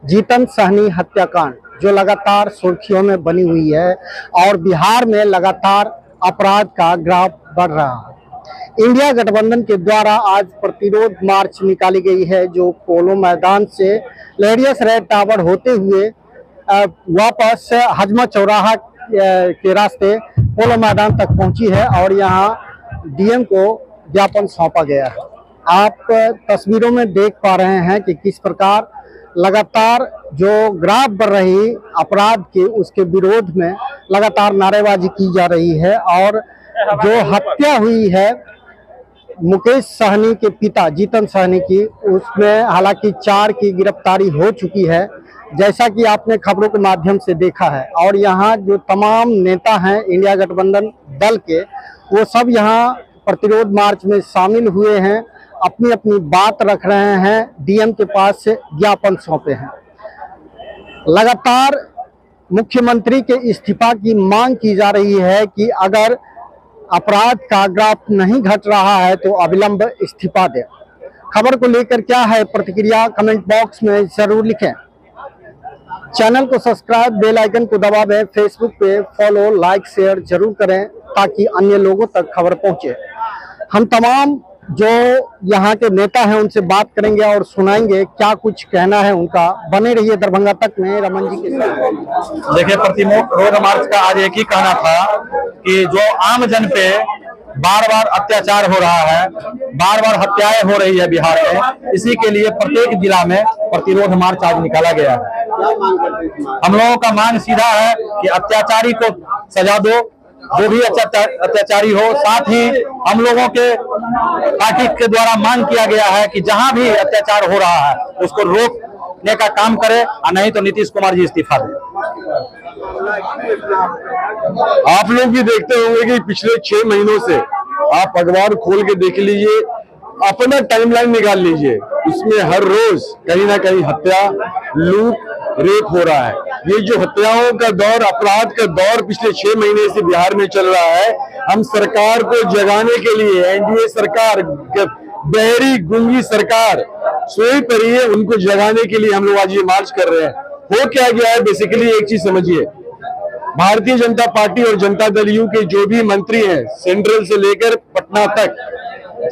जीतन सहनी हत्याकांड जो लगातार सुर्खियों में बनी हुई है और बिहार में लगातार अपराध का ग्राफ बढ़ रहा है। इंडिया गठबंधन के द्वारा आज प्रतिरोध मार्च निकाली गई है जो पोलो मैदान से लहरियासराय टावर होते हुए वापस हजमा चौराहा के रास्ते पोलो मैदान तक पहुंची है और यहां डीएम को ज्ञापन सौंपा गया है। आप तस्वीरों में देख पा रहे हैं कि किस प्रकार लगातार जो ग्राफ बढ़ रही अपराध के उसके विरोध में लगातार नारेबाजी की जा रही है। और जो हत्या हुई है मुकेश सहनी के पिता जीतन सहनी की, उसमें हालांकि 4 की गिरफ्तारी हो चुकी है जैसा कि आपने खबरों के माध्यम से देखा है। और यहाँ जो तमाम नेता हैं इंडिया गठबंधन दल के, वो सब यहाँ प्रतिरोध मार्च में शामिल हुए हैं, अपनी अपनी बात रख रहे हैं, डीएम के पास से ज्ञापन सौंपे हैं। लगातार मुख्यमंत्री के इस्तीफा की मांग की जा रही है कि अगर अपराध का ग्राफ नहीं घट रहा है तो अविलंब इस्तीफा दें। खबर को लेकर क्या है प्रतिक्रिया, कमेंट बॉक्स में जरूर लिखें। चैनल को सब्सक्राइब, बेल आइकन को दबाएं, फेसबुक पे फॉलो, लाइक, शेयर जरूर करें ताकि अन्य लोगों तक खबर पहुंचे। हम तमाम जो यहाँ के नेता हैं उनसे बात करेंगे और सुनाएंगे क्या कुछ कहना है उनका। बने रहिए दरभंगा तक में रमन जी के साथ। देखिए, प्रतिरोध मार्च का आज एक ही कहना था कि जो आम जन पे बार बार अत्याचार हो रहा है, बार बार हत्याएं हो रही है बिहार में, इसी के लिए प्रत्येक जिला में प्रतिरोध मार्च आज निकाला गया है। हम लोगों का मांग सीधा है कि अत्याचारी को सजा दो, जो भी अत्याचारी हो। साथ ही हम लोगों के पार्टी के द्वारा मांग किया गया है कि जहां भी अत्याचार हो रहा है उसको रोकने का काम करे, और नहीं तो नीतीश कुमार जी इस्तीफा दें। आप लोग भी देखते होंगे कि पिछले 6 महीनों से आप अखबार खोल के देख लीजिए, अपना टाइमलाइन निकाल लीजिए, उसमें हर रोज कहीं ना कहीं हत्या, लूट, रेप हो रहा है। ये जो हत्याओं का दौर, अपराध का दौर पिछले 6 महीने से बिहार में चल रहा है, हम सरकार को जगाने के लिए, एनडीए सरकार, बहरी गूंगी सरकार सोई पड़ी है, उनको जगाने के लिए हम लोग आज ये मार्च कर रहे हैं। हो क्या गया है, बेसिकली एक चीज समझिए, भारतीय जनता पार्टी और जनता दल यू के जो भी मंत्री हैं, सेंट्रल से लेकर पटना तक,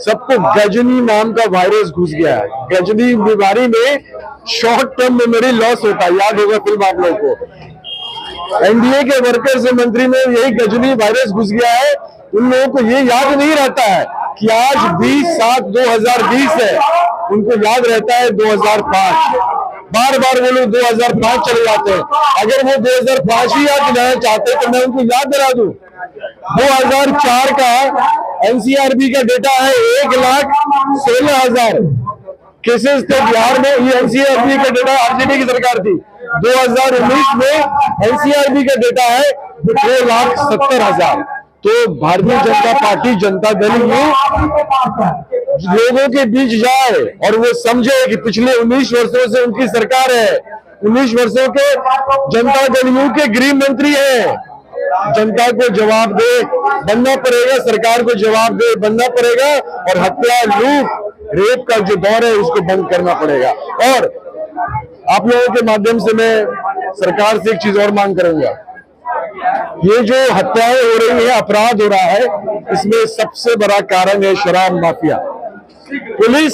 सबको गजनी नाम का वायरस घुस गया है। गजनी बीमारी में शॉर्ट टर्म मेमोरी लॉस होता है, याद होगा फिल्म आप लोगों को। एनडीए के वर्कर्स और मंत्री में यही गजनी वायरस घुस गया है। उन लोगों को ये याद नहीं रहता है कि आज 20/7/2020 है, उनको याद रहता है 2005। बार बार वो लोग 2005 चले जाते हैं। अगर वो 2005 ही याद दिलाना चाहते हैं तो मैं उनको याद दिला दूं, 2004 का एनसीआरबी का डेटा है 1,16,000 केसेस थे बिहार में। ये एनसीआरबी का डेटा आरजेडी की सरकार थी। 2019 में एनसीआरबी का डेटा है 2,70,000। तो भारतीय जनता पार्टी, जनता दल लोगों के बीच जाए और वो समझे कि पिछले 19 वर्षों से उनकी सरकार है, 19 वर्षों के जनता दल यू के गृह मंत्री हैं। जनता को जवाब दे बनना पड़ेगा, सरकार को जवाब दे बनना पड़ेगा, और हत्या, लूट, रेप का जो दौर है उसको बंद करना पड़ेगा। और आप लोगों के माध्यम से मैं सरकार से एक चीज और मांग करूंगा, ये जो हत्याएं हो रही है, अपराध हो रहा है, इसमें सबसे बड़ा कारण है शराब माफिया। पुलिस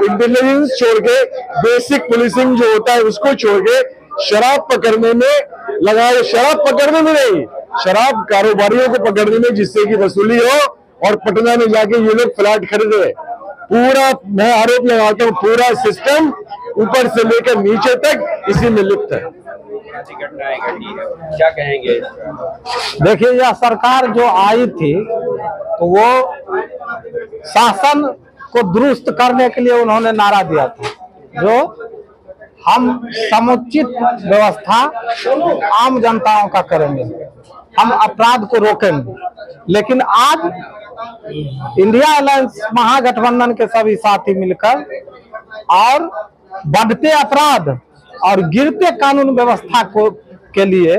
इंटेलिजेंस छोड़ के, बेसिक पुलिसिंग जो होता है उसको छोड़ के शराब पकड़ने में लगाए। शराब पकड़ने में नहीं, शराब कारोबारियों को पकड़ने में, जिससे कि वसूली हो। और पटना में जाके ये लोग फ्लैट खरीदे। पूरा मैं आरोप लगाता हूँ, पूरा सिस्टम ऊपर से लेकर नीचे तक इसी में लिप्त है। क्या कहेंगे? देखिए, यह सरकार जो आई थी तो वो शासन को दुरुस्त करने के लिए उन्होंने नारा दिया था, जो हम समुचित व्यवस्था आम जनताओं का करेंगे, हम अपराध को रोकेंगे। लेकिन आज इंडिया अलायंस महागठबंधन के सभी साथी मिलकर और बढ़ते अपराध और गिरते कानून व्यवस्था को के लिए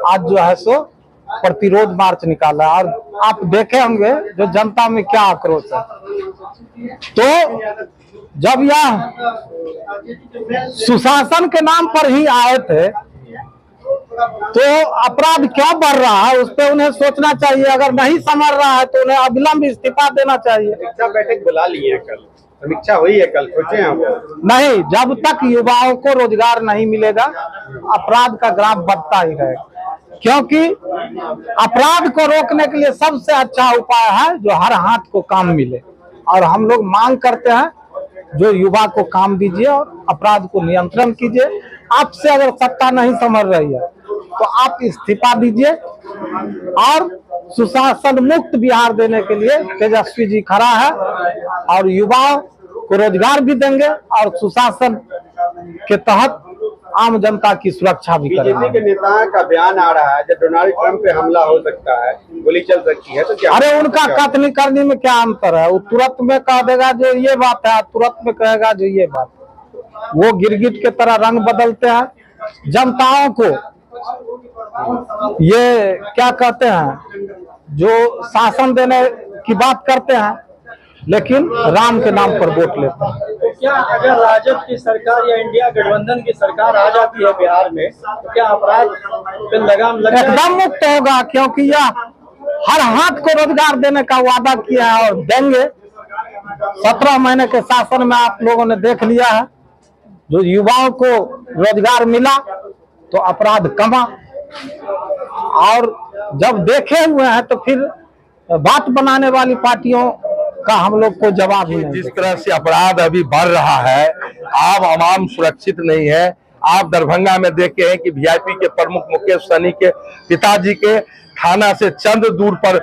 आज जो है सो प्रतिरोध मार्च निकाला। और आप देखे होंगे जो जनता में क्या आक्रोश है। तो जब यह सुशासन के नाम पर ही आए थे तो अपराध क्यों बढ़ रहा है उस पर उन्हें सोचना चाहिए। अगर नहीं संभल रहा है तो उन्हें अविलंब इस्तीफा देना चाहिए। समीक्षा बैठक बुला ली है, कल समीक्षा हुई है, कल सोचे हैं आप? नहीं, जब तक युवाओं को रोजगार नहीं मिलेगा अपराध का ग्राफ बढ़ता ही रहेगा, क्योंकि अपराध को रोकने के लिए सबसे अच्छा उपाय है जो हर हाथ को काम मिले। और हम लोग मांग करते हैं जो युवा को काम दीजिए और अपराध को नियंत्रण कीजिए। आपसे अगर सत्ता नहीं संभल रही है तो आप इस्तीफा दीजिए और सुशासन मुक्त बिहार देने के लिए तेजस्वी जी खड़ा है और युवाओं को रोजगार भी देंगे और सुशासन के तहत आम जनता की सुरक्षा भी बीजेपी करेंगे। के नेताओं का बयान आ रहा है जब डोनाल्ड ट्रंप पे हमला हो सकता है, गोली चल सकती है, तो क्या? अरे उनका कथनी करने में क्या अंतर है? वो तुरंत में कह देगा जो ये बात है, तुरंत में कहेगा जो ये बात। वो गिरगिट के तरह रंग बदलते हैं। जनताओं को ये क्या कहते हैं जो शासन देने की बात करते हैं लेकिन राम के नाम पर वोट लेते हैं। तो क्या अगर राजद की सरकार या इंडिया गठबंधन की सरकार आ जाती है बिहार में तो क्या अपराध पे लगाम लग जाएगी? एकदम मुक्त होगा, क्योंकि यह हर हाथ को रोजगार देने का वादा किया है और देंगे। 17 महीने के शासन में आप लोगों ने देख लिया है, जो युवाओं को रोजगार मिला तो अपराध कमा, और जब देखे हुए हैं तो फिर बात बनाने वाली पार्टियों का हम लोग को जवाब ही नहीं। जिस तरह से अपराध अभी बढ़ रहा है, आम आवाम सुरक्षित नहीं है। आप दरभंगा में देखे हैं कि वीआईपी के प्रमुख मुकेश सहनी के पिताजी के थाना से चंद दूर पर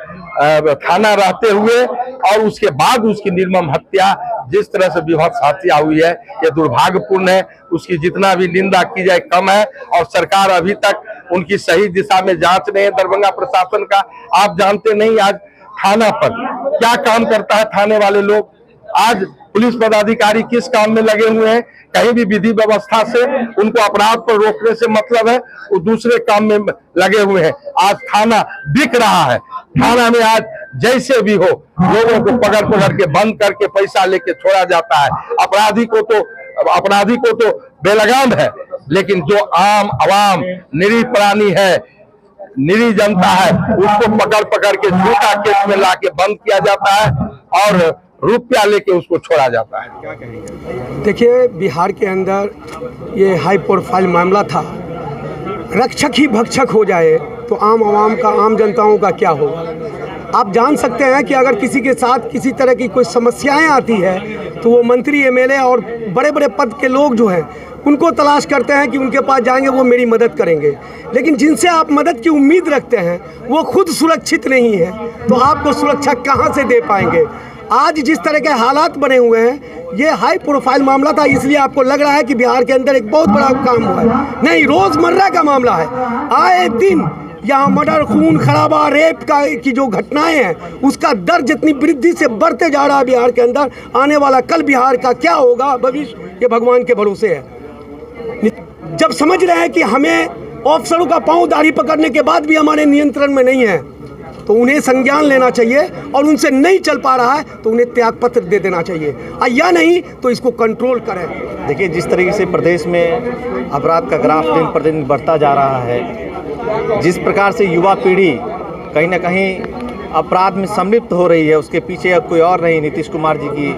थाना रहते हुए और उसके बाद उसकी निर्मम हत्या, जिस तरह से विभत्स हत्या हुई है, ये दुर्भाग्यपूर्ण है। उसकी जितना भी निंदा की जाए कम है और सरकार अभी तक उनकी सही दिशा में जांच नहीं है दरभंगा प्रशासन का। आप जानते नहीं आज थाना पर क्या काम करता है थाने वाले लोग। आज पुलिस पदाधिकारी किस काम में लगे हुए हैं? कहीं भी विधि व्यवस्था से उनको अपराध पर रोकने से मतलब है, वो दूसरे काम में लगे हुए हैं। आज थाना बिक रहा है। थाना में आज जैसे भी हो लोगों को पकड़ के बंद करके पैसा लेके छोड़ा जाता है। अपराधी को तो बेलगाम है, लेकिन जो आम आवाम निरीह प्राणी है, निरीह जनता है, उसको पकड़ के झूठा केस में लाके बंद किया जाता है और रुपया लेके उसको छोड़ा जाता है। क्या कहेंगे? देखिए, बिहार के अंदर ये हाई प्रोफाइल मामला था। रक्षक ही भक्षक हो जाए तो आम आवाम का, आम जनताओं का क्या होगा? आप जान सकते हैं कि अगर किसी के साथ किसी तरह की कोई समस्याएं आती है तो वो मंत्री, एमएलए और बड़े बड़े पद के लोग जो हैं उनको तलाश करते हैं कि उनके पास जाएंगे, वो मेरी मदद करेंगे। लेकिन जिनसे आप मदद की उम्मीद रखते हैं वो खुद सुरक्षित नहीं है, तो आपको सुरक्षा कहाँ से दे पाएंगे? आज जिस तरह के हालात बने हुए हैं, ये हाई प्रोफाइल मामला था, इसलिए आपको लग रहा है कि बिहार के अंदर एक बहुत बड़ा काम हुआ है। नहीं, रोज़मर्रा का मामला है। आए दिन यहाँ मर्डर, खून खराबा, रेप की जो घटनाएं हैं उसका दर जितनी वृद्धि से बढ़ते जा रहा है बिहार के अंदर। आने वाला कल बिहार का क्या होगा, भविष्य ये भगवान के भरोसे है। जब समझ रहे हैं कि हमें अफसरों का पांव दाढ़ी पकड़ने के बाद भी हमारे नियंत्रण में नहीं है, तो उन्हें संज्ञान लेना चाहिए और उनसे नहीं चल पा रहा है तो उन्हें त्यागपत्र दे देना चाहिए, या नहीं तो इसको कंट्रोल करें। देखिए, जिस तरीके से प्रदेश में अपराध का ग्राफ दिन पर दिन बढ़ता जा रहा है, जिस प्रकार से युवा पीढ़ी कहीं ना कहीं अपराध में सम्मिलित हो रही है, उसके पीछे अब कोई और नहीं, नीतीश कुमार जी की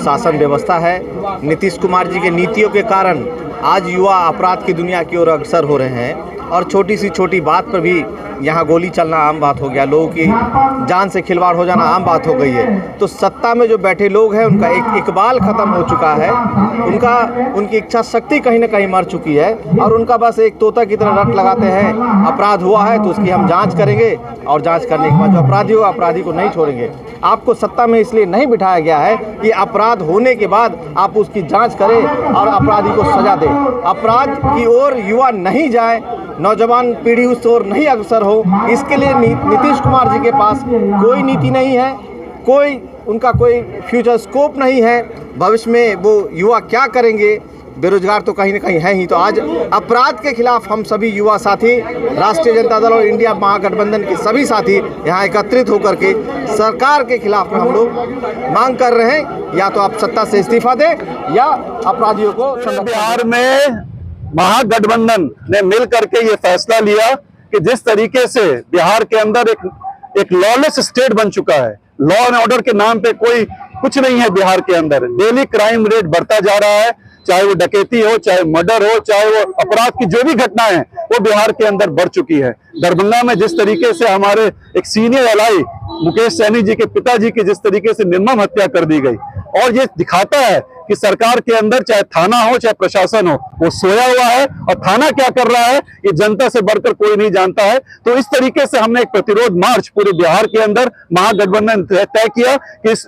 शासन व्यवस्था है। नीतीश कुमार जी के नीतियों के कारण आज युवा अपराध की दुनिया की ओर अग्रसर हो रहे हैं और छोटी सी छोटी बात पर भी यहाँ गोली चलना आम बात हो गया, लोगों की जान से खिलवाड़ हो जाना आम बात हो गई है। तो सत्ता में जो बैठे लोग हैं उनका एक इकबाल ख़त्म हो चुका है, उनकी इच्छा शक्ति कहीं ना कहीं मर चुकी है और उनका बस एक तोता की तरह रट लगाते हैं, अपराध हुआ है तो उसकी हम जांच करेंगे और जांच करने के बाद जो अपराधी हो, अपराधी को नहीं छोड़ेंगे। आपको सत्ता में इसलिए नहीं बिठाया गया है कि अपराध होने के बाद आप उसकी जांच करें और अपराधी को सजा दें। अपराध की ओर युवा नहीं जाए, नौजवान पीढ़ी उस ओर नहीं अग्रसर हो, इसके लिए नीतीश कुमार जी के पास कोई नीति नहीं है, उनका कोई फ्यूचर स्कोप नहीं है। भविष्य में वो युवा क्या करेंगे, बेरोजगार तो कहीं ना कहीं है ही। तो आज अपराध के खिलाफ हम सभी युवा साथी, राष्ट्रीय जनता दल और इंडिया महागठबंधन के सभी साथी यहाँ एकत्रित होकर के सरकार के खिलाफ में हम लोग मांग कर रहे हैं, या तो आप सत्ता से इस्तीफा दें या अपराधियों को। बिहार में महागठबंधन ने मिल करके ये फैसला लिया कि जिस तरीके से बिहार के अंदर एक लॉलेस स्टेट बन चुका है, लॉ एंड ऑर्डर के नाम पे कोई कुछ नहीं है बिहार के अंदर। डेली क्राइम रेट बढ़ता जा रहा है, चाहे वो डकैती हो, चाहे मर्डर हो, चाहे वो अपराध की जो भी घटनाएं हैं वो बिहार के अंदर बढ़ चुकी है। दरभंगा में जिस तरीके से हमारे एक सीनियर एलआई मुकेश सैनी जी के पिताजी की जिस तरीके से निर्मम हत्या कर दी गई, और ये दिखाता है कि सरकार के अंदर चाहे थाना हो चाहे प्रशासन हो वो सोया हुआ है, और थाना क्या कर रहा है ये जनता से बढ़कर कोई नहीं जानता है। तो इस तरीके से हमने एक प्रतिरोध मार्च पूरे बिहार के अंदर महागठबंधन तय किया कि इस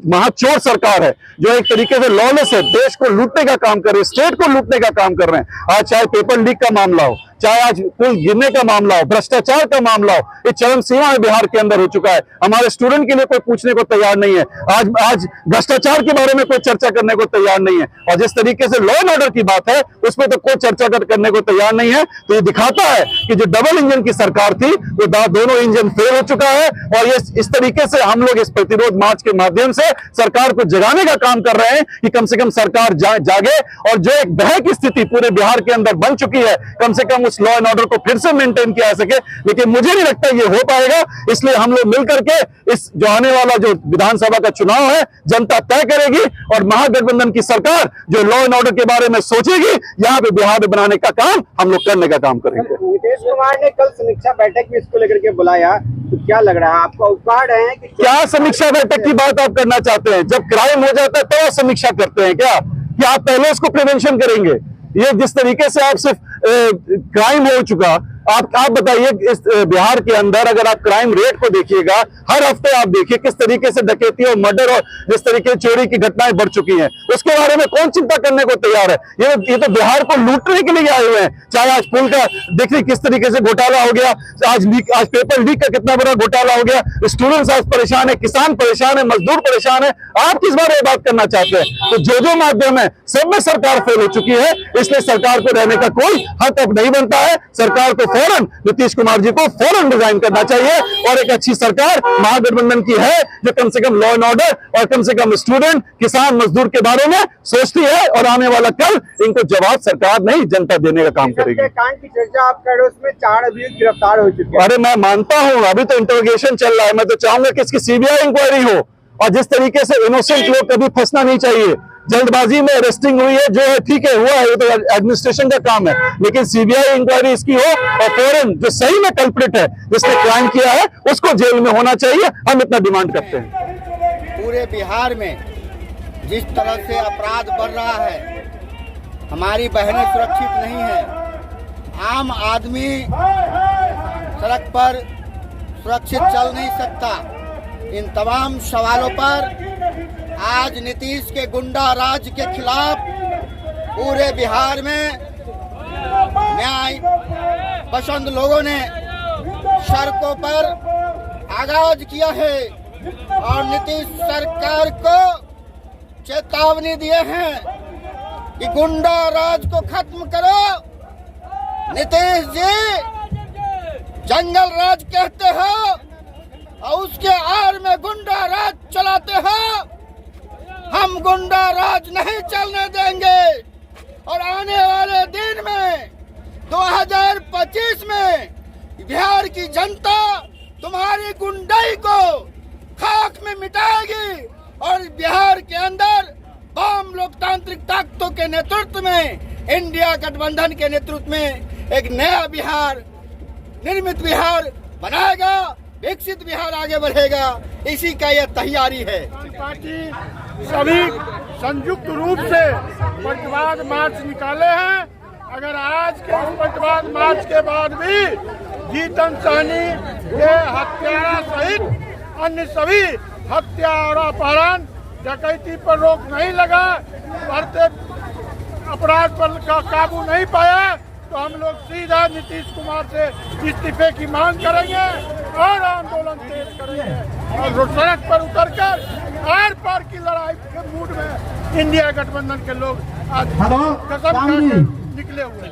महाचोर सरकार है जो एक तरीके से लॉलेस है, देश को लूटने का काम कर रहे हैं, स्टेट को लूटने का काम कर रहे हैं। आज चाहे पेपर लीक का मामला हो, चाहे आज पुल गिरने का मामला हो, भ्रष्टाचार का मामला हो, ये चरम सीमा में बिहार के अंदर हो चुका है। हमारे स्टूडेंट के लिए कोई पूछने को तैयार नहीं है, आज भ्रष्टाचार के बारे में कोई चर्चा करने को तैयार नहीं है, और जिस तरीके से लॉ एंड ऑर्डर की बात है उसमें तो कोई चर्चा करने को तैयार नहीं है। तो ये दिखाता है कि जो डबल इंजन की सरकार थी वो दोनों इंजन फेल हो चुका है, और ये इस तरीके से हम लोग इस प्रतिरोध मार्च के माध्यम से सरकार को जगाने का काम कर रहे हैं कि कम से कम सरकार जागे, और जो एक भय की स्थिति पूरे बिहार के अंदर बन चुकी है कम से कम उस लॉ एंड ऑर्डर को फिर से मेंटेन किया जा सके। लेकिन मुझे नहीं लगता ये हो पाएगा, इसलिए हम लोग मिलकर के इस जो आने वाला जो विधानसभा का चुनाव है जनता तय करेगी, और महागठबंधन की सरकार जो लॉ एंड ऑर्डर के बारे में सोचेगी यहाँ पे बिहार में बनाने का काम हम लोग करने का काम करेंगे। नीतीश कुमार ने कल समीक्षा बैठक में इसको लेकर के बुलाया, तो क्या लग रहा है आपको उपकार है कि क्या समीक्षा बैठक की बात आप करना चाहते हैं? जब क्राइम हो जाता है तो आप समीक्षा करते हैं क्या? कि आप पहले इसको प्रिवेंशन करेंगे? ये जिस तरीके से आप सिर्फ क्राइम हो चुका, आप बताइए इस बिहार के अंदर अगर आप क्राइम रेट को देखिएगा, हर हफ्ते आप देखिए किस तरीके से डकैती और मर्डर और जिस तरीके से चोरी की घटनाएं बढ़ चुकी हैं, उसके बारे में कौन चिंता करने को तैयार है? ये तो बिहार को लूटने के लिए आए हुए हैं। चाहे आज पुल का देखिए किस तरीके से घोटाला हो गया, आज पेपर लीक का कितना बड़ा घोटाला हो गया, स्टूडेंट्स आज परेशान है, किसान परेशान है, मजदूर परेशान है। आप किस बारे में बात करना चाहते हैं? तो जो माध्यम है सब में सरकार फेल हो चुकी है, इसलिए सरकार को रहने का कोई हक अब नहीं बनता है। सरकार को फौरन नीतीश कुमार जी को फौरन रिजाइन करना चाहिए, और एक अच्छी सरकार महागठबंधन की है जो कम से कम लॉ एंड ऑर्डर और कम से कम स्टूडेंट, किसान, मजदूर के बारे में सोचती है, और आने वाला कल इनको जवाब सरकार नहीं जनता देने का काम करेगी। कांड की चर्चा आप कर रहे हो, उसमें 4 अभियुक्त गिरफ्तार हो चुके हैं। अरे मैं मानता हूं अभी तो इंटरोगेशन चल रहा है, मैं तो चाहूंगा कि इसकी सीबीआई इंक्वायरी हो, और जिस तरीके से इनोसेंट लोग कभी फंसना नहीं चाहिए। जल्दबाजी में अरेस्टिंग हुई है, जो है ठीक है, हुआ है, ये तो एडमिनिस्ट्रेशन का काम है, लेकिन सीबीआई इंक्वायरी इसकी हो, और फौरन जो सही में कल्प्रिट है जिसने क्राइम किया है उसको जेल में होना चाहिए। हम इतना डिमांड करते हैं। पूरे बिहार में जिस तरह से अपराध बढ़ रहा है, हमारी बहनें सुरक्षित नहीं है, आम आदमी सड़क पर सुरक्षित चल नहीं सकता। इन तमाम सवालों पर आज नीतीश के गुंडा राज के खिलाफ पूरे बिहार में न्याय पसंद लोगों ने सड़कों पर आगाज किया है, और नीतीश सरकार को चेतावनी दिए हैं कि गुंडा राज को खत्म करो। नीतीश जी जंगल राज कहते हो और उसके आड़ में गुंडा राज चलाते हो। हम गुंडा राज नहीं चलने देंगे, और आने वाले दिन में 2025 में बिहार की जनता तुम्हारी गुंडाई को खाक में मिटाएगी, और बिहार के अंदर वाम लोकतांत्रिक ताकतों के नेतृत्व में, इंडिया गठबंधन के नेतृत्व में एक नया बिहार, निर्मित बिहार बनाएगा, विकसित बिहार आगे बढ़ेगा। इसी का यह तैयारी है। पार्टी सभी संयुक्त रूप से प्रतिवाद मार्च निकाले हैं। अगर आज के इस प्रतिवाद मार्च के बाद भी जीतन सहनी के हत्यारा सहित अन्य सभी हत्या और अपहरण, डकैती पर रोक नहीं लगा, बढ़ते अपराध पर काबू नहीं पाया, तो हम लोग सीधा नीतीश कुमार से इस्तीफे की मांग करेंगे। और आंदोलन तेज करेंगे और सड़क पर उतरकर आर पार की लड़ाई के मूड में इंडिया गठबंधन के लोग आज कसम खा के निकले हुए हैं।